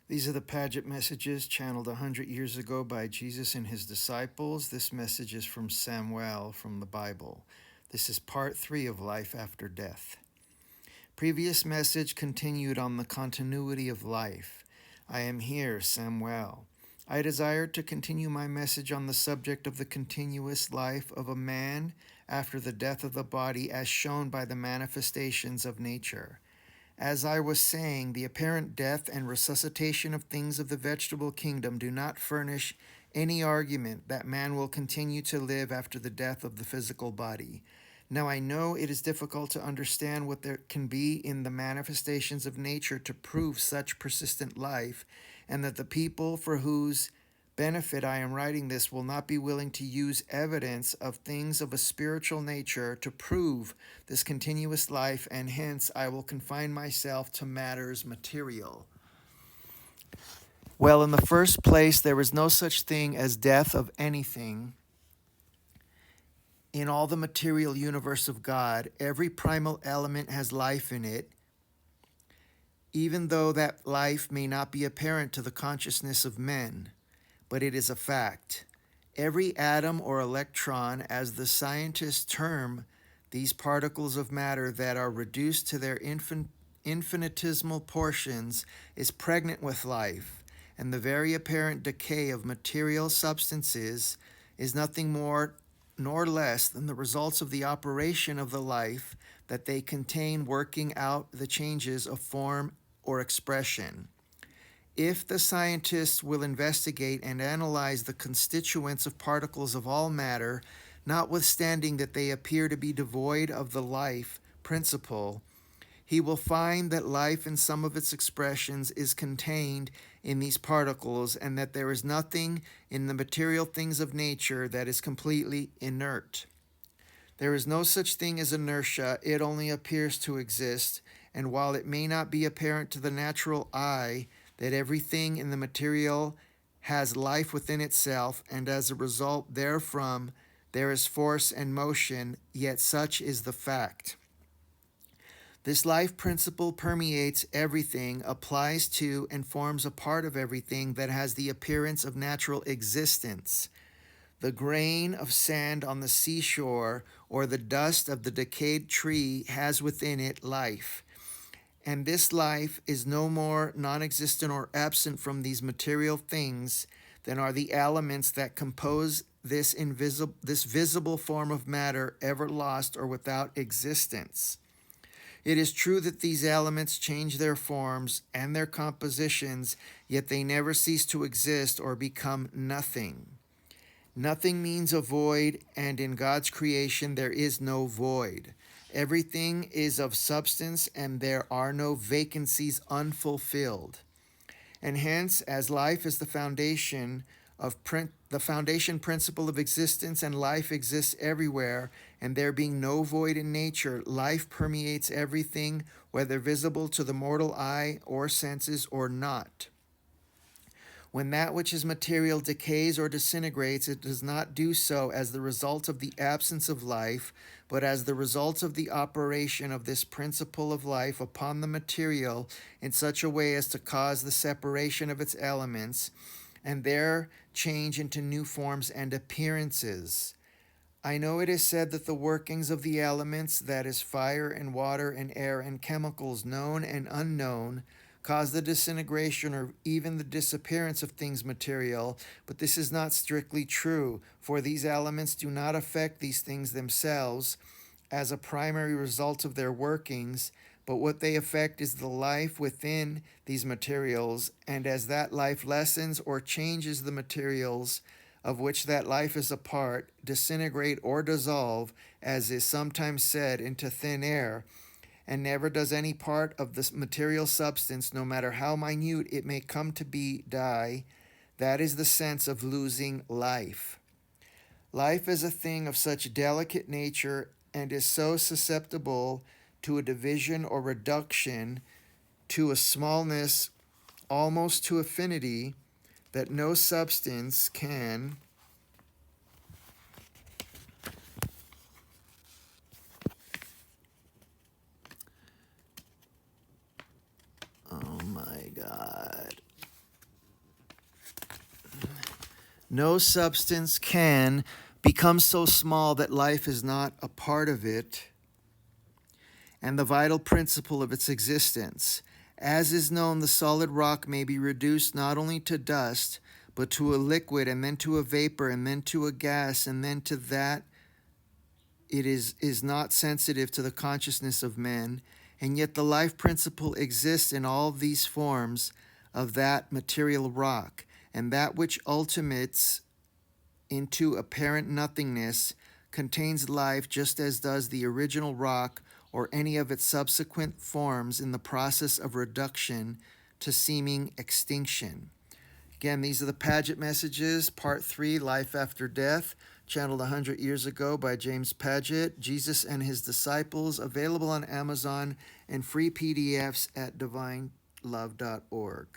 These are the Paget messages channeled 100 years ago by Jesus and his disciples. This message is from Samuel from the Bible. This is part 3 of Life After Death. Previous message continued on the continuity of life. I am here, Samuel. I desire to continue my message on the subject of the continuous life of a man after the death of the body as shown by the manifestations of nature. As I was saying, the apparent death and resuscitation of things of the vegetable kingdom do not furnish any argument that man will continue to live after the death of the physical body. Now I know it is difficult to understand what there can be in the manifestations of nature to prove such persistent life, and that the people for whose benefit I am writing this will not be willing to use evidence of things of a spiritual nature to prove this continuous life, and hence I will confine myself to matters material. Well, in the first place, there is no such thing as death of anything. In all the material universe of God, every primal element has life in it, even though that life may not be apparent to the consciousness of men, but it is a fact. Every atom or electron, as the scientists term these particles of matter that are reduced to their infinitesimal portions, is pregnant with life, and the very apparent decay of material substances is nothing more nor less than the results of the operation of the life that they contain, working out the changes of form or expression. If the scientists will investigate and analyze the constituents of particles of all matter, notwithstanding that they appear to be devoid of the life principle, he will find that life in some of its expressions is contained in these particles, and that there is nothing in the material things of nature that is completely inert. There is no such thing as inertia, it only appears to exist, and while it may not be apparent to the natural eye that everything in the material has life within itself, and as a result therefrom there is force and motion, yet such is the fact. This life principle permeates everything, applies to and forms a part of everything that has the appearance of natural existence. The grain of sand on the seashore or the dust of the decayed tree has within it life. And this life is no more non-existent or absent from these material things than are the elements that compose this visible form of matter, ever lost or without existence. It is true that these elements change their forms and their compositions, yet they never cease to exist or become nothing. Nothing means a void, and in God's creation there is no void. Everything is of substance, and there are no vacancies unfulfilled. And hence, as life is the foundation principle of existence, and life exists everywhere, and there being no void in nature, life permeates everything, whether visible to the mortal eye or senses or not. When that which is material decays or disintegrates, it does not do so as the result of the absence of life, but as the result of the operation of this principle of life upon the material in such a way as to cause the separation of its elements, and their change into new forms and appearances. I know it is said that the workings of the elements, that is, fire and water and air and chemicals, known and unknown, cause the disintegration or even the disappearance of things material, but this is not strictly true, for these elements do not affect these things themselves as a primary result of their workings, but what they affect is the life within these materials, and as that life lessens or changes the materials of which that life is a part, disintegrate or dissolve, as is sometimes said, into thin air, and never does any part of this material substance, no matter how minute it may come to be, die. That is the sense of losing life. Life is a thing of such delicate nature and is so susceptible to a division or reduction to a smallness almost to affinity that no substance can oh my God. No substance can become so small that life is not a part of it and the vital principle of its existence. As is known, the solid rock may be reduced not only to dust, but to a liquid, and then to a vapor, and then to a gas, and then to that it is not sensitive to the consciousness of men, and yet the life principle exists in all these forms of that material rock, and that which ultimates into apparent nothingness contains life just as does the original rock or any of its subsequent forms in the process of reduction to seeming extinction. Again, these are the Paget messages, Part 3, Life After Death, channeled 100 years ago by James Paget, Jesus and His Disciples, available on Amazon and free PDFs at divinelove.org.